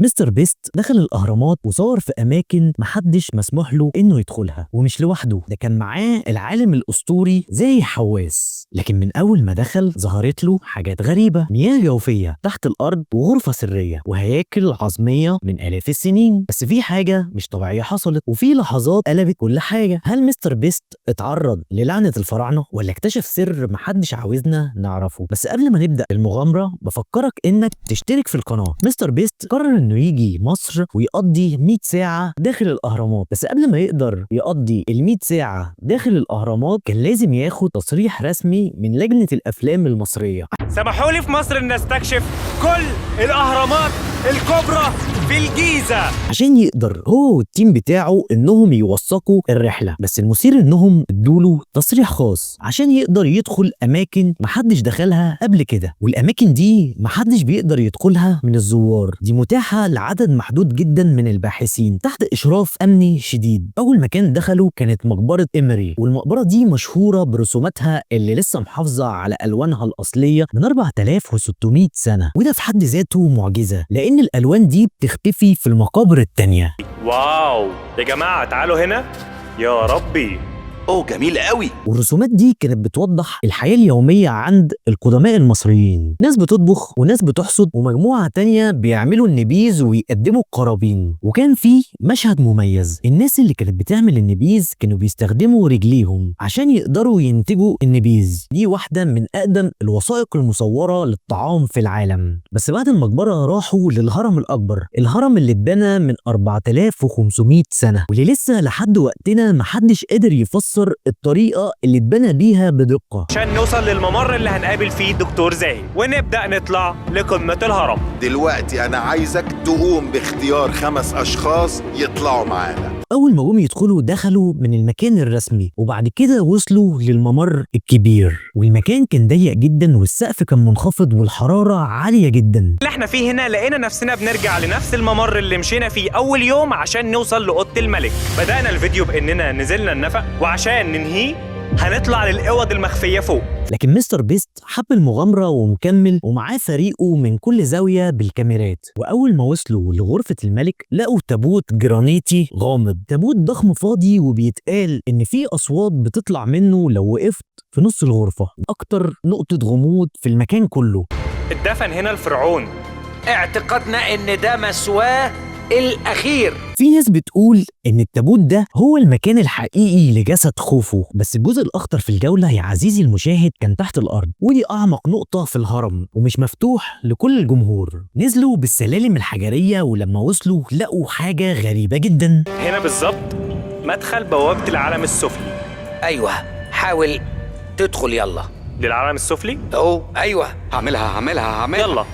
مستر بيست دخل الأهرامات وصور في أماكن محدش مسموح له إنه يدخلها، ومش لوحده، ده كان معاه العالم الأسطوري زي حواس. لكن من أول ما دخل ظهرت له حاجات غريبة، مياه جوفية تحت الأرض وغرفة سرية وهياكل عظمية من آلاف السنين. بس في حاجة مش طبيعية حصلت، وفي لحظات قلبت كل حاجة. هل مستر بيست اتعرض للعنة الفراعنة ولا اكتشف سر محدش عاوزنا نعرفه؟ بس قبل ما نبدأ المغامرة بفكرك إنك تشترك في القناة. مستر بيست قرر إنه يجي مصر ويقضي 100 ساعة داخل الأهرامات، بس قبل ما يقدر يقضي ال 100 ساعة داخل الأهرامات كان لازم ياخد تصريح رسمي من لجنة الأفلام المصرية. سمحوا لي في مصر إن استكشف كل الأهرامات الكبرى في الجيزة عشان يقدر هو والتيم بتاعه انهم يوثقوا الرحله. بس المثير انهم ادوله تصريح خاص عشان يقدر يدخل اماكن محدش دخلها قبل كده، والاماكن دي محدش بيقدر يدخلها من الزوار، دي متاحه لعدد محدود جدا من الباحثين تحت اشراف امني شديد. اول مكان دخلوا كانت مقبره إيمري، والمقبره دي مشهوره برسوماتها اللي لسه محافظه على الوانها الاصليه من 4600 سنه، وده في حد ذاته معجزه لان الالوان دي بتختفي في المقابر التانية. واو يا جماعة تعالوا هنا يا ربي. اوه جميل قوي. والرسومات دي كانت بتوضح الحياة اليومية عند القدماء المصريين، ناس بتطبخ وناس بتحصد ومجموعة تانية بيعملوا النبيذ ويقدموا القرابين. وكان في مشهد مميز، الناس اللي كانت بتعمل النبيذ كانوا بيستخدموا رجليهم عشان يقدروا ينتجوا النبيذ. دي واحدة من أقدم الوثائق المصورة للطعام في العالم. بس بعد المقبرة راحوا للهرم الأكبر، الهرم اللي اتبنى من 4500 سنة واللي لسه لحد وقتنا محدش قادر يفسر الطريقة اللي اتبنى بيها بدقة عشان نوصل للممر اللي هنقابل فيه الدكتور زاهي ونبدأ نطلع لقمة الهرم. دلوقتي انا عايزك تقوم باختيار 5 اشخاص يطلعوا معانا. أول ما جم يدخلوا دخلوا من المكان الرسمي، وبعد كده وصلوا للممر الكبير، والمكان كان ضيق جدا والسقف كان منخفض والحرارة عالية جدا. اللي احنا فيه هنا لقينا نفسنا بنرجع لنفس الممر اللي مشينا فيه أول يوم عشان نوصل لأوضة الملك. بدأنا الفيديو بإننا نزلنا النفق، وعشان ننهيه هنطلع للأوض المخفية فوق. لكن مستر بيست حب المغامرة ومكمل، ومعاه فريقه من كل زاوية بالكاميرات. وأول ما وصلوا لغرفة الملك لقوا تابوت جرانيتي غامض، تابوت ضخم فاضي، وبيتقال إن في أصوات بتطلع منه لو وقفت في نص الغرفة. أكتر نقطة غموض في المكان كله. اتدفن هنا الفرعون، اعتقدنا ان ده مسواه الاخير. في ناس بتقول ان التابوت ده هو المكان الحقيقي لجسد خوفو، بس الجزء الاخطر في الجوله يا عزيزي المشاهد كان تحت الارض، ودي اعمق نقطه في الهرم ومش مفتوح لكل الجمهور. نزلوا بالسلالم الحجريه، ولما وصلوا لقوا حاجه غريبه جدا. هنا بالظبط مدخل بوابة العالم السفلي. ايوه حاول تدخل يلا. للعالم السفلي؟ ايوه هعملها يلا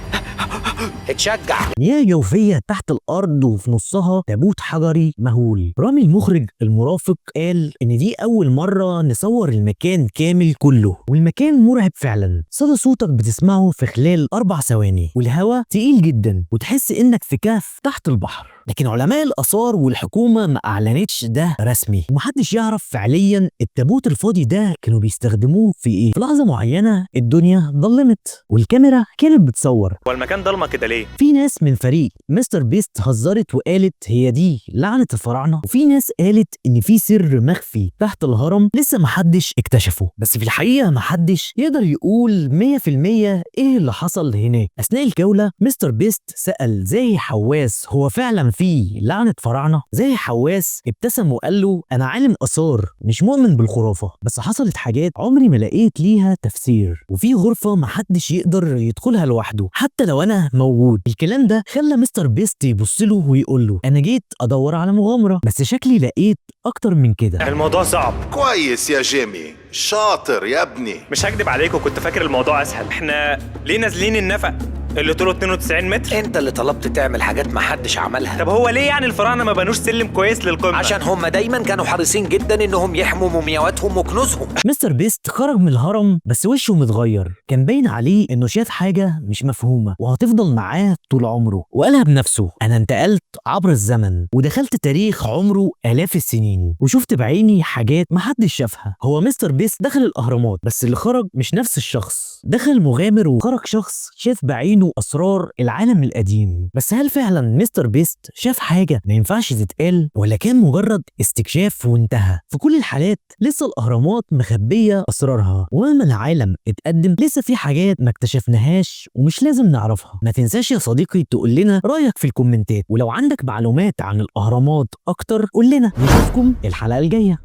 اتشجع. مياه جوفيه تحت الارض وفي نصها تابوت حجري مهول. رامي المخرج المرافق قال ان دي اول مره نصور المكان كامل كله، والمكان مرعب فعلا. صدى صوتك بتسمعه في خلال 4 ثواني، والهواء تقيل جدا وتحس انك في كهف تحت البحر. لكن علماء الآثار والحكومة ما أعلنتش ده رسمي، ومحدش يعرف فعليا التابوت الفاضي ده كانوا بيستخدموه في إيه. في لحظة معينة الدنيا ضلمت والكاميرا كانت بتصور. والمكان ضلمة كده ليه؟ في ناس من فريق مستر بيست هزرت وقالت هي دي لعنة الفراعنة، وفي ناس قالت إن في سر مخفي تحت الهرم لسه محدش اكتشفه. بس في الحقيقة محدش يقدر يقول 100% إيه اللي حصل هناك. أثناء الجولة مستر بيست سأل زي حواس هو فعلا في لعنة فراعنة؟ زي حواس ابتسم وقال له أنا عالم آثار مش مؤمن بالخرافة، بس حصلت حاجات عمري ما لقيت ليها تفسير، وفي غرفة محدش يقدر يدخلها لوحده حتى لو أنا موجود. الكلام ده خلى مستر بيست يبص له ويقول له أنا جيت أدور على مغامرة، بس شكلي لقيت أكتر من كده. الموضوع صعب. كويس يا جيمي، شاطر يا ابني. مش هكدب عليكم كنت فاكر الموضوع أسهل. احنا ليه نازلين النفق اللي طوله 92 متر؟ انت اللي طلبت تعمل حاجات ما حدش عملها. طب هو ليه يعني الفراعنة ما بنوش سلم كويس للقمة؟ عشان هم دايما كانوا حريصين جدا انهم يحموا مومياواتهم وكنوزهم. مستر بيست خرج من الهرم بس وشه متغير، كان باين عليه انه شاف حاجة مش مفهومة وهتفضل معاه طول عمره. وقالها بنفسه انا انتقلت عبر الزمن ودخلت تاريخ عمره آلاف السنين وشفت بعيني حاجات محدش شافها. هو مستر بيست دخل الاهرامات، بس اللي خرج مش نفس الشخص. دخل مغامر وخرج شخص شاف بعينه عينه أسرار العالم القديم. بس هل فعلا مستر بيست شاف حاجة ما ينفعش تتقال، ولا كان مجرد استكشاف وانتهى؟ في كل الحالات لسه الأهرامات مخبية أسرارها، ومهما العالم اتقدم لسه في حاجات ما اكتشفناهاش ومش لازم نعرفها. ما تنساش يا صديقي تقول لنا رأيك في الكومنتات، ولو عندك معلومات عن الأهرامات أكتر قول لنا. نشوفكم الحلقة الجاية.